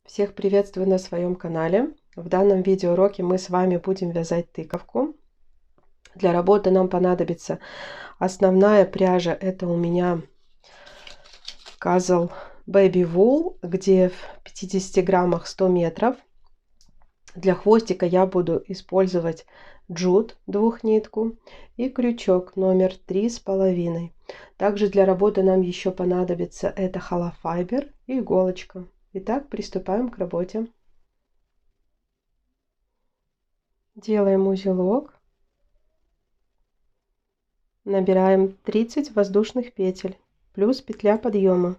Всех приветствую на своем канале. В данном видеоуроке мы с вами будем вязать тыковку. Для работы нам понадобится основная пряжа. Это у меня Казал Baby Wool, где в 50 граммах 100 метров. Для хвостика я буду использовать джут двухнитку и крючок номер 3,5. Также для работы нам еще понадобится это холофайбер и иголочка. Итак, приступаем к работе. Делаем узелок, набираем 30 воздушных петель плюс петля подъема.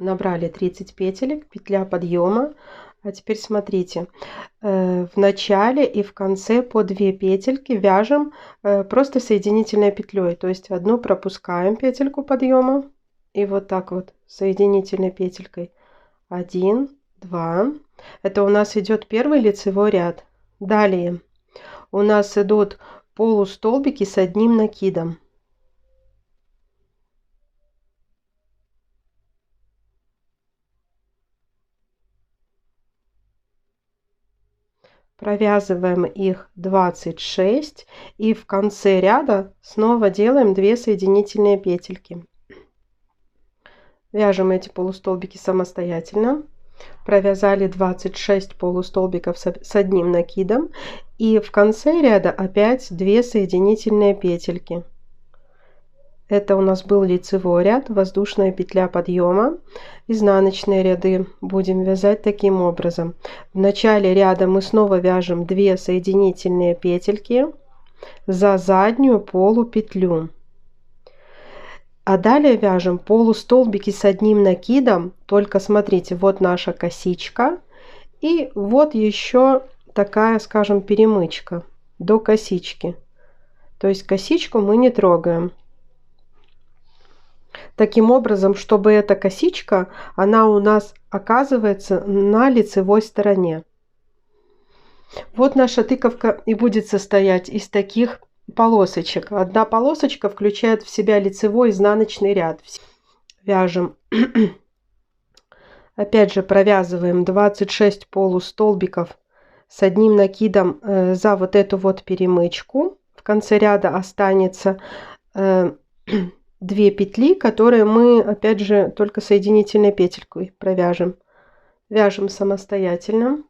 Набрали 30 петелек, петля подъема. А теперь смотрите, в начале и в конце по 2 петельки вяжем просто соединительной петлей, то есть одну пропускаем петельку подъема и вот так вот соединительной петелькой 1, 2. Это у нас идет первый лицевой ряд. Далее у нас идут полустолбики с одним накидом. Провязываем их 26 и в конце ряда снова делаем 2 соединительные петельки. Вяжем эти полустолбики самостоятельно. Провязали 26 полустолбиков с одним накидом и в конце ряда опять 2 соединительные петельки. Это у нас был лицевой ряд, воздушная петля подъема. Изнаночные ряды будем вязать таким образом. В начале ряда мы снова вяжем 2 соединительные петельки за заднюю полупетлю. А далее вяжем полустолбики с одним накидом. Только смотрите, вот наша косичка. И вот еще такая, скажем, перемычка до косички. То есть косичку мы не трогаем. Таким образом, чтобы эта косичка, она у нас оказывается на лицевой стороне. Вот наша тыковка и будет состоять из таких полосочек. Одна полосочка включает в себя лицевой и изнаночный ряд. Вяжем. Опять же провязываем 26 полустолбиков с одним накидом за вот эту вот перемычку. В конце ряда останется 2 петли, которые мы опять же только соединительной петелькой провяжем. Вяжем самостоятельно.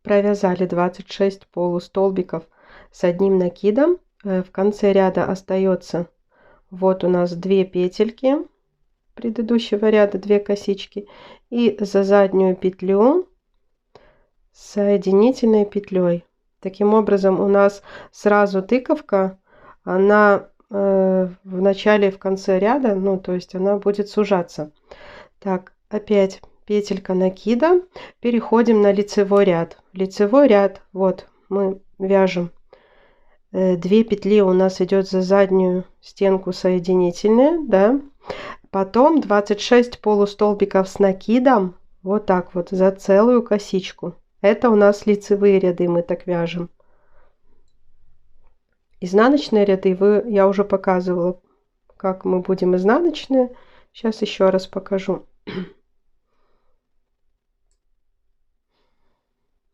Провязали 26 полустолбиков с одним накидом. В конце ряда остается вот у нас 2 петельки предыдущего ряда, 2 косички, и за заднюю петлю соединительной петлей. Таким образом у нас сразу тыковка, она в начале и в конце ряда, ну то есть она будет сужаться. Так, опять петелька накида, переходим на лицевой ряд. Лицевой ряд, вот мы вяжем 2 петли, у нас идет за заднюю стенку соединительные, да, потом 26 полустолбиков с накидом, вот так вот за целую косичку. Это у нас лицевые ряды, мы так вяжем. Изнаночные ряды я уже показывала, как мы будем изнаночные. Сейчас еще раз покажу.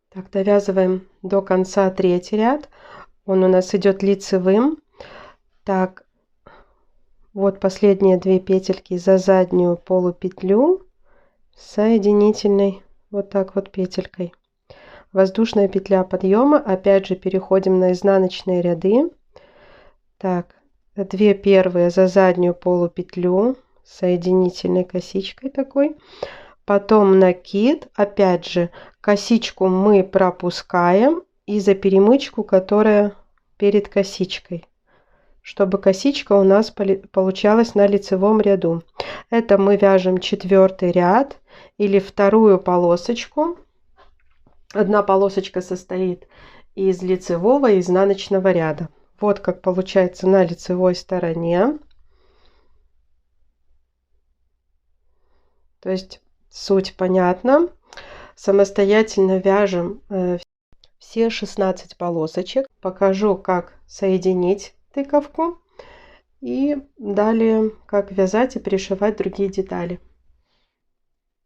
Так, довязываем до конца 3-й ряд. Он у нас идет лицевым. Так, вот последние 2 петельки за заднюю полупетлю соединительной вот так вот петелькой. Воздушная петля подъема. Опять же переходим на изнаночные ряды. Так, 2 первые за заднюю полупетлю соединительной косичкой такой. Потом накид. Опять же косичку мы пропускаем и за перемычку, которая перед косичкой, чтобы косичка у нас получалась на лицевом ряду. Это мы вяжем 4-й ряд или вторую полосочку. Одна полосочка состоит из лицевого и изнаночного ряда. Вот как получается на лицевой стороне. То есть суть понятна. Самостоятельно вяжем все 16 полосочек. Покажу, как соединить тыковку. И далее, как вязать и пришивать другие детали.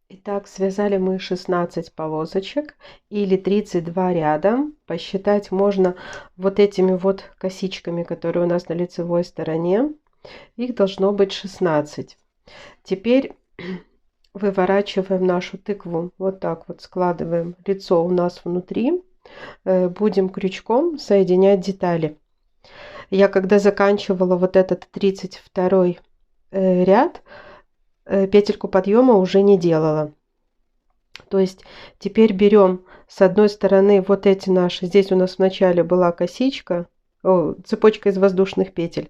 Итак, связали мы 16 полосочек или 32 ряда. Посчитать можно вот этими вот косичками, которые у нас на лицевой стороне. Их должно быть 16. Теперь выворачиваем нашу тыкву. Вот так вот складываем лицо у нас внутри. Будем крючком соединять детали. Я когда заканчивала вот этот 32 ряд, петельку подъема уже не делала. То есть теперь берем с одной стороны вот эти наши, здесь у нас в начале была косичка, цепочка из воздушных петель.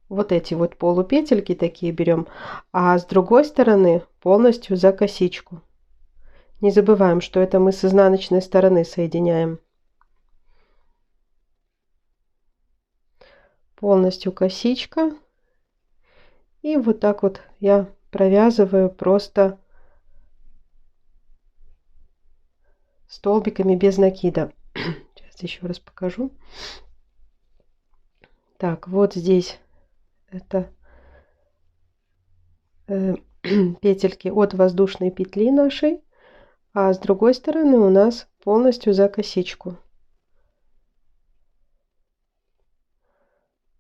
Вот эти вот полупетельки такие берем, а с другой стороны полностью за косичку. Не забываем, что это мы с изнаночной стороны соединяем. Полностью косичка. И вот так вот я провязываю просто столбиками без накида. Сейчас еще раз покажу. Так, вот здесь это петельки от воздушной петли нашей, а с другой стороны у нас полностью за косичку.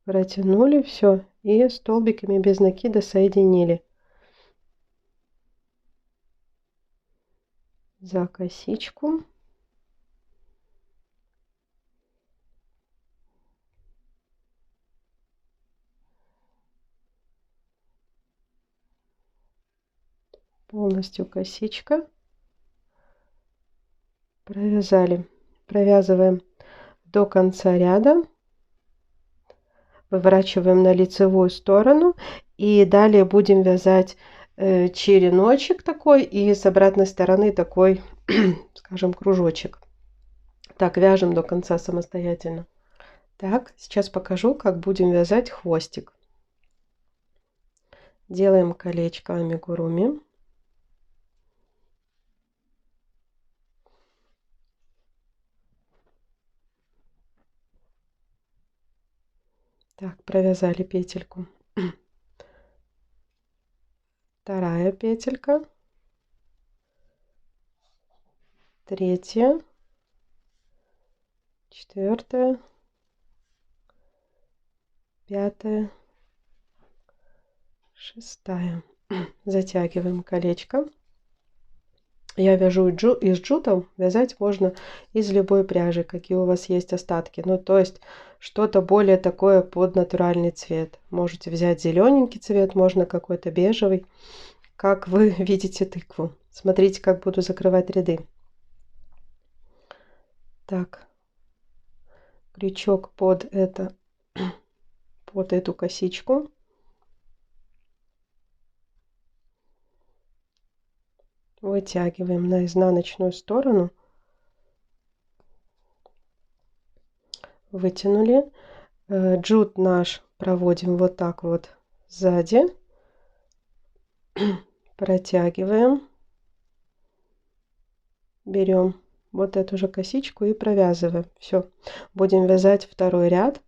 Протянули все и столбиками без накида соединили. За косичку. Полностью косичка. Провязали. Провязываем до конца ряда. Выворачиваем на лицевую сторону. И далее будем вязать череночек такой. И с обратной стороны такой, скажем, кружочек. Так, вяжем до конца самостоятельно. Так, сейчас покажу, как будем вязать хвостик. Делаем колечко амигуруми. Так, провязали петельку. Вторая петелька. Третья. Четвертая. Пятая. Шестая. Затягиваем колечко. Я вяжу из джутов. Вязать можно из любой пряжи, какие у вас есть остатки. Ну, то есть что-то более такое под натуральный цвет. Можете взять зелененький цвет, можно какой-то бежевый. Как вы видите тыкву. Смотрите, как буду закрывать ряды. Так. Крючок под эту косичку. Вытягиваем на изнаночную сторону. Вытянули. Джут наш проводим вот так вот сзади. Протягиваем. Берем вот эту же косичку и провязываем. Все. Будем вязать второй ряд,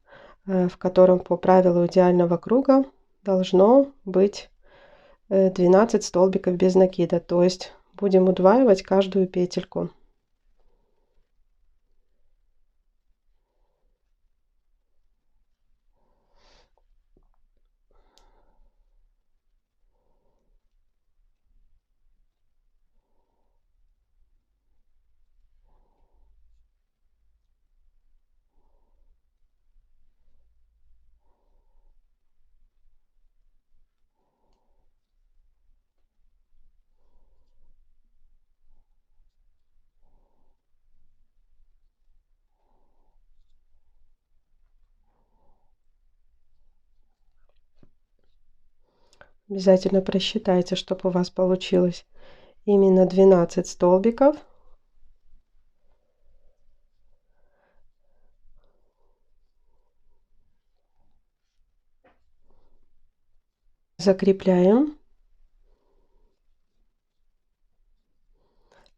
в котором по правилу идеального круга должно быть 12 столбиков без накида. То есть будем удваивать каждую петельку. Обязательно просчитайте, чтобы у вас получилось именно 12 столбиков. Закрепляем.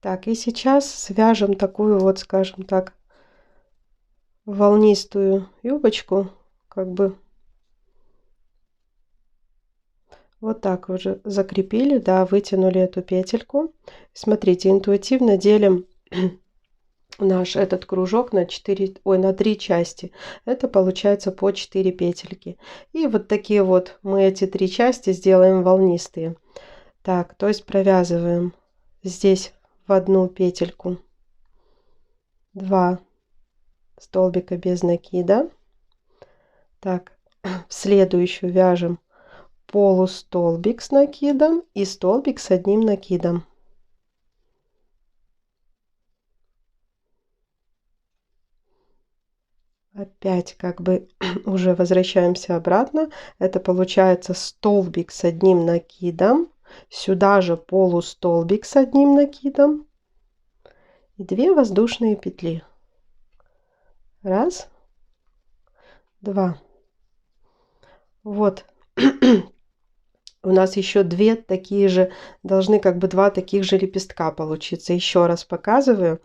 Так, и сейчас свяжем такую вот, скажем так, волнистую юбочку, как бы вот так уже закрепили, да, вытянули эту петельку. Смотрите, интуитивно делим наш этот кружок на 3 части. Это получается по 4 петельки. И вот такие вот мы эти 3 части сделаем волнистые. Так, то есть провязываем здесь в одну петельку 2 столбика без накида. Так, в следующую вяжем полустолбик с накидом и столбик с одним накидом. Опять как бы уже возвращаемся обратно. Это получается столбик с одним накидом. Сюда же полустолбик с одним накидом. И 2 воздушные петли. Раз, два. Вот. У нас еще 2 такие же, должны как бы 2 таких же лепестка получиться. Еще раз показываю.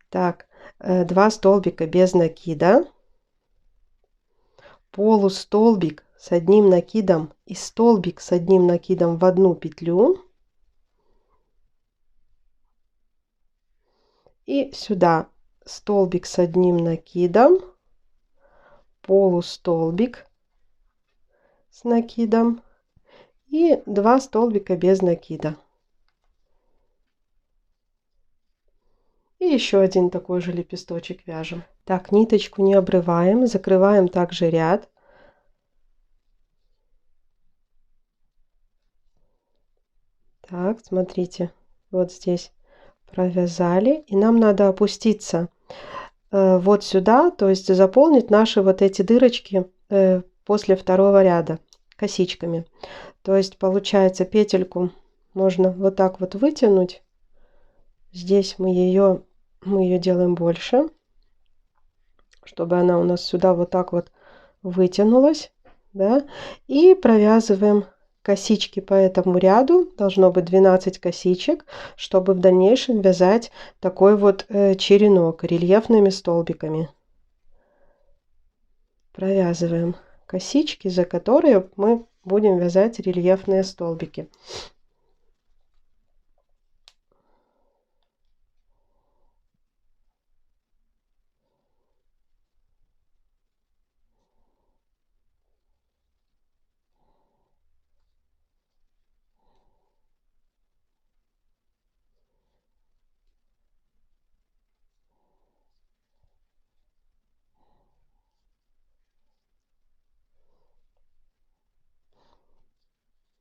Так, 2 столбика без накида. Полустолбик с одним накидом и столбик с одним накидом в одну петлю. И сюда столбик с одним накидом, полустолбик с накидом и 2 столбика без накида. И еще один такой же лепесточек вяжем. Так, ниточку не обрываем, закрываем также ряд. Так, смотрите, вот здесь провязали, и нам надо опуститься вот сюда, то есть заполнить наши вот эти дырочки после второго ряда косичками. То есть получается петельку можно вот так вот вытянуть. Здесь мы ее делаем больше, чтобы она у нас сюда вот так вот вытянулась, да, и провязываем косички по этому ряду. Должно быть 12 косичек, чтобы в дальнейшем вязать такой вот черенок рельефными столбиками. Провязываем косички, за которые мы будем вязать рельефные столбики.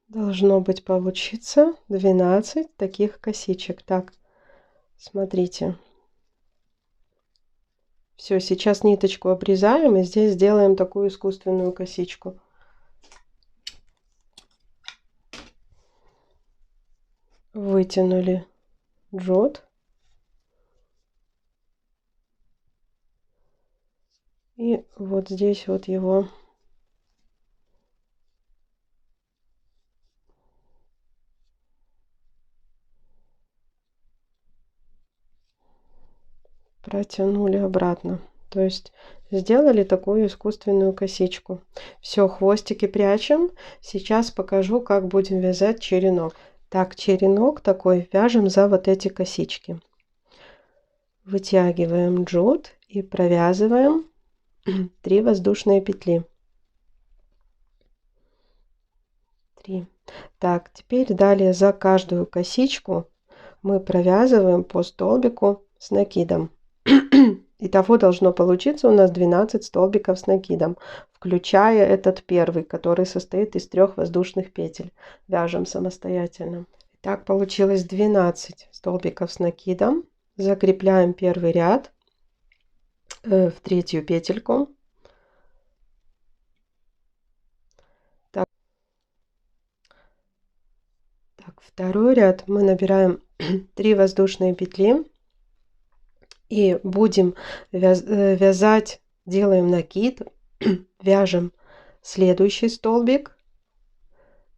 Должно быть получиться 12 таких косичек. Так, смотрите. Все, сейчас ниточку обрезаем и здесь сделаем такую искусственную косичку. Вытянули джут. И вот здесь вот его протянули обратно. То есть сделали такую искусственную косичку. Все, хвостики прячем. Сейчас покажу, как будем вязать черенок. Так, черенок такой вяжем за вот эти косички. Вытягиваем джут и провязываем 3 воздушные петли. 3. Так, теперь далее за каждую косичку мы провязываем по столбику с накидом. Итого должно получиться у нас 12 столбиков с накидом, включая этот первый, который состоит из 3 воздушных петель. Вяжем самостоятельно. Так получилось 12 столбиков с накидом. Закрепляем первый ряд в 3-ю петельку. Так, второй ряд мы набираем 3 воздушные петли. И будем вязать, делаем накид, вяжем следующий столбик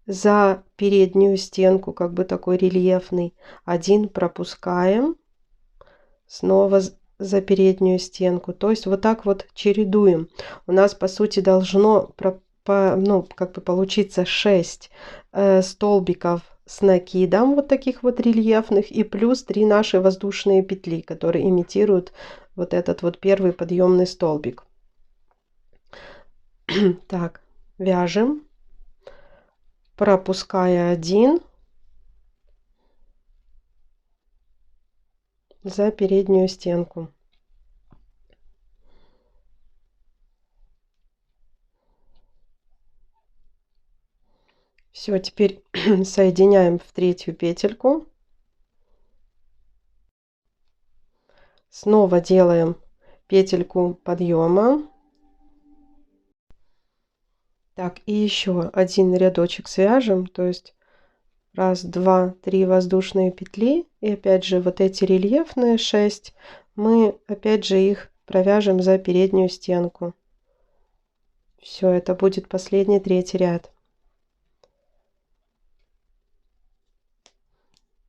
за переднюю стенку, как бы такой рельефный. Один пропускаем, снова за переднюю стенку. То есть вот так вот чередуем. У нас по сути должно ну, как бы получиться 6 столбиков с накидом вот таких вот рельефных и плюс 3 наши воздушные петли, которые имитируют вот этот вот первый подъемный столбик. Так, вяжем, пропуская 1 за переднюю стенку. Все, теперь соединяем в третью петельку. Снова делаем петельку подъема. Так, и еще один рядочек свяжем, то есть 1, 2, 3 воздушные петли. И опять же вот эти рельефные 6, мы опять же их провяжем за переднюю стенку. Все, это будет последний третий ряд.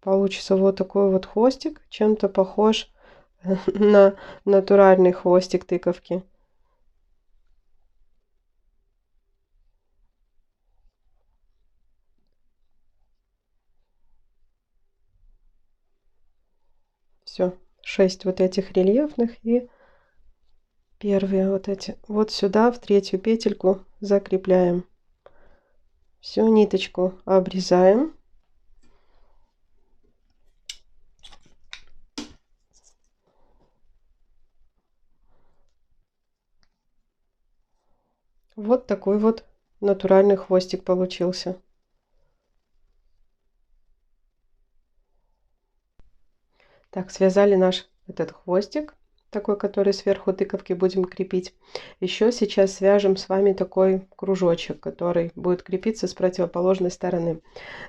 Получится вот такой вот хвостик, чем-то похож на натуральный хвостик тыковки. Все, 6 вот этих рельефных и первые вот эти. Вот сюда в третью петельку закрепляем. Всю ниточку обрезаем. Вот такой вот натуральный хвостик получился. Так, связали наш этот хвостик, такой, который сверху тыковки будем крепить. Еще сейчас свяжем с вами такой кружочек, который будет крепиться с противоположной стороны.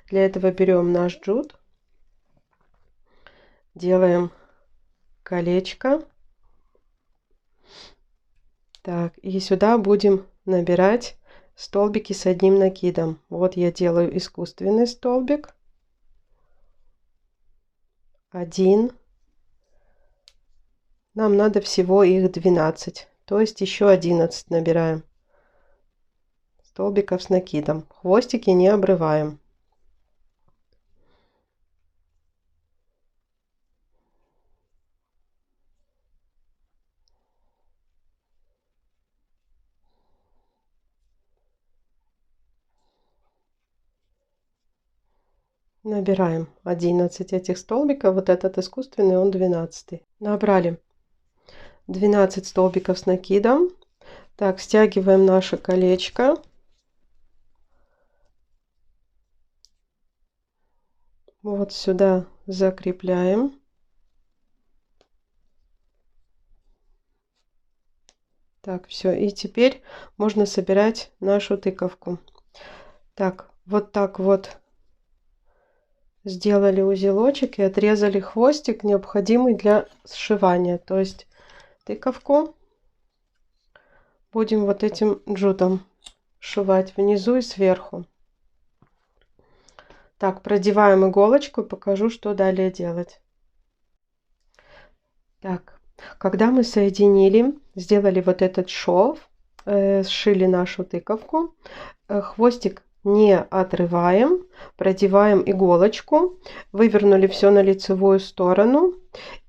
Для этого берем наш джут, делаем колечко. Так, и сюда будем набирать столбики с одним накидом. Вот я делаю искусственный столбик. 1. Нам надо всего их 12, то есть еще 11 набираем столбиков с накидом. Хвостики не обрываем. Набираем 11 этих столбиков. Вот этот искусственный, он 12. Набрали 12 столбиков с накидом. Так, стягиваем наше колечко. Вот сюда закрепляем. Так, все. И теперь можно собирать нашу тыковку. Так вот сделали узелочек и отрезали хвостик, необходимый для сшивания. То есть тыковку будем вот этим джутом сшивать внизу и сверху. Так, продеваем иголочку и покажу, что далее делать. Так, когда мы соединили, сделали вот этот шов, сшили нашу тыковку, хвостик не отрываем, продеваем иголочку, вывернули все на лицевую сторону.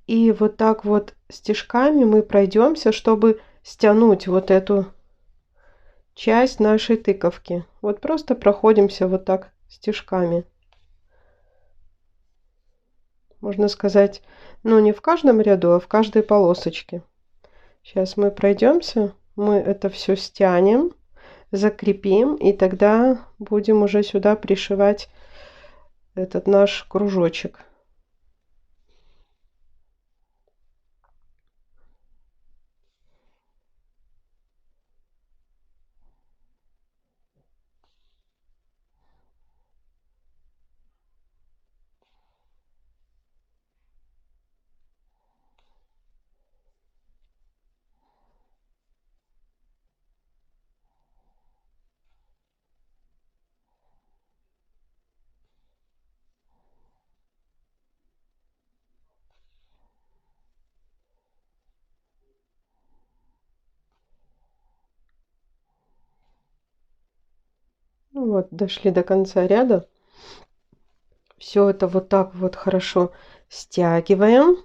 И вот так вот стежками мы пройдемся, чтобы стянуть вот эту часть нашей тыковки. Вот просто проходимся вот так стежками. Можно сказать, ну не в каждом ряду, а в каждой полосочке. Сейчас мы пройдемся, мы это все стянем, закрепим, и тогда будем уже сюда пришивать этот наш кружочек. Ну вот, дошли до конца ряда. Все это вот так вот хорошо стягиваем.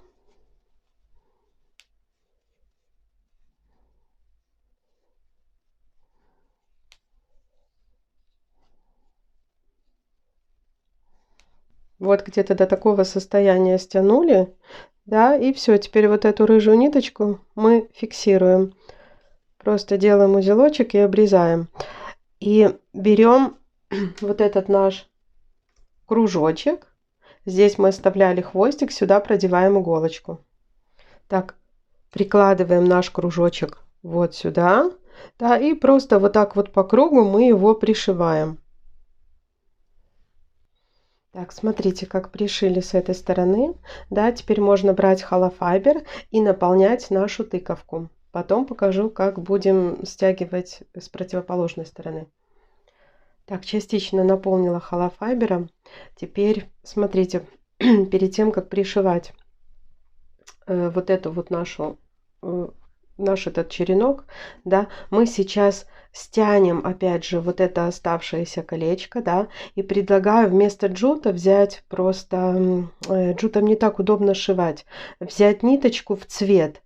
Вот где-то до такого состояния стянули, да, и все. Теперь вот эту рыжую ниточку мы фиксируем. Просто делаем узелочек и обрезаем. И берем вот этот наш кружочек. Здесь мы оставляли хвостик, сюда продеваем иголочку. Так, прикладываем наш кружочек вот сюда, да, и просто вот так вот по кругу мы его пришиваем. Так, смотрите, как пришили с этой стороны. Да, теперь можно брать холофайбер и наполнять нашу тыковку. Потом покажу, как будем стягивать с противоположной стороны. Так, частично наполнила холофайбером. Теперь, смотрите, перед тем, как пришивать вот эту вот наш этот черенок, да, мы сейчас стянем опять же вот это оставшееся колечко, да, и предлагаю вместо джута взять просто, джутом не так удобно сшивать, взять ниточку в цвет.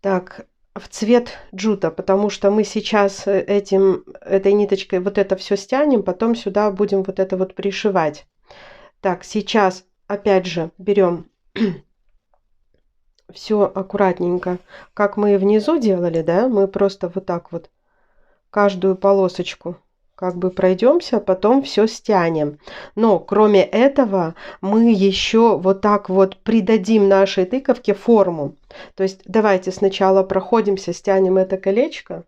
Так, в цвет джута, потому что мы сейчас этой ниточкой вот это все стянем, потом сюда будем вот это вот пришивать. Так, сейчас опять же берем все аккуратненько, как мы и внизу делали, да, мы просто вот так вот каждую полосочку как бы пройдемся, потом все стянем. Но кроме этого мы еще вот так вот придадим нашей тыковке форму. То есть давайте сначала проходимся, стянем это колечко.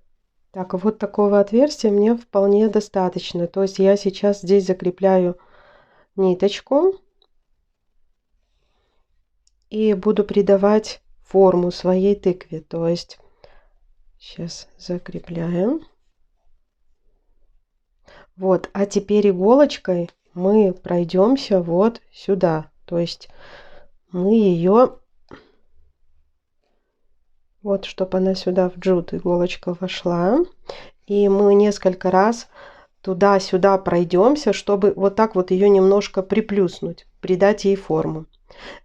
Так, вот такого отверстия мне вполне достаточно. То есть я сейчас здесь закрепляю ниточку и буду придавать форму своей тыкве. То есть сейчас закрепляем. Вот, а теперь иголочкой мы пройдемся вот сюда. То есть мы ее, вот, чтобы она сюда в джут иголочка вошла. И мы несколько раз туда-сюда пройдемся, чтобы вот так вот ее немножко приплюснуть, придать ей форму.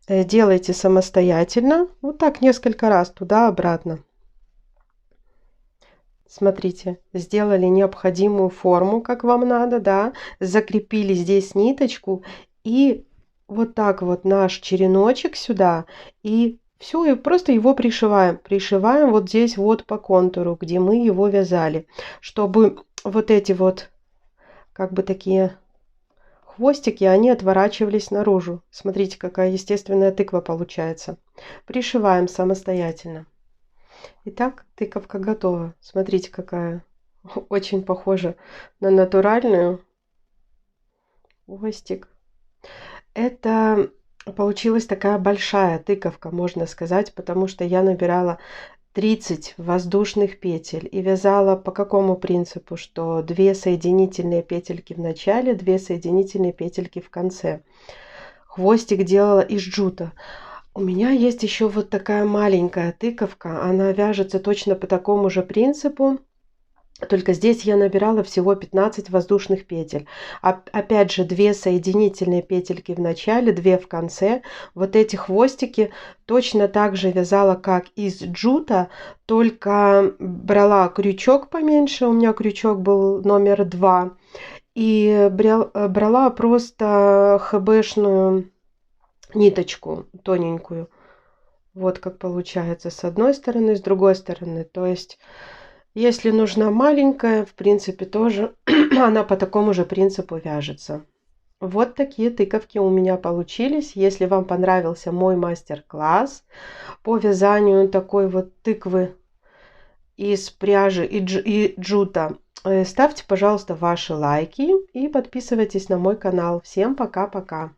Делайте самостоятельно, вот так несколько раз туда-обратно. Смотрите, сделали необходимую форму, как вам надо, да, закрепили здесь ниточку и вот так вот наш череночек сюда и все, и просто его пришиваем. Пришиваем вот здесь вот по контуру, где мы его вязали, чтобы вот эти вот как бы такие хвостики, они отворачивались наружу. Смотрите, какая естественная тыква получается. Пришиваем самостоятельно. Итак, тыковка готова. Смотрите, какая очень похожа на натуральную. Хвостик. Это получилась такая большая тыковка, можно сказать, потому что я набирала 30 воздушных петель и вязала по какому принципу, что 2 соединительные петельки в начале, 2 соединительные петельки в конце. Хвостик делала из джута. У меня есть еще вот такая маленькая тыковка. Она вяжется точно по такому же принципу. Только здесь я набирала всего 15 воздушных петель. Опять же, 2 соединительные петельки в начале, 2 в конце. Вот эти хвостики точно так же вязала, как из джута, только брала крючок поменьше. У меня крючок был номер 2. И брала просто хбшную ниточку тоненькую. Вот как получается с одной стороны, с другой стороны. То есть, если нужна маленькая, в принципе, тоже она по такому же принципу вяжется. Вот такие тыковки у меня получились. Если вам понравился мой мастер-класс по вязанию такой вот тыквы из пряжи и джута, ставьте, пожалуйста, ваши лайки и подписывайтесь на мой канал. Всем пока-пока!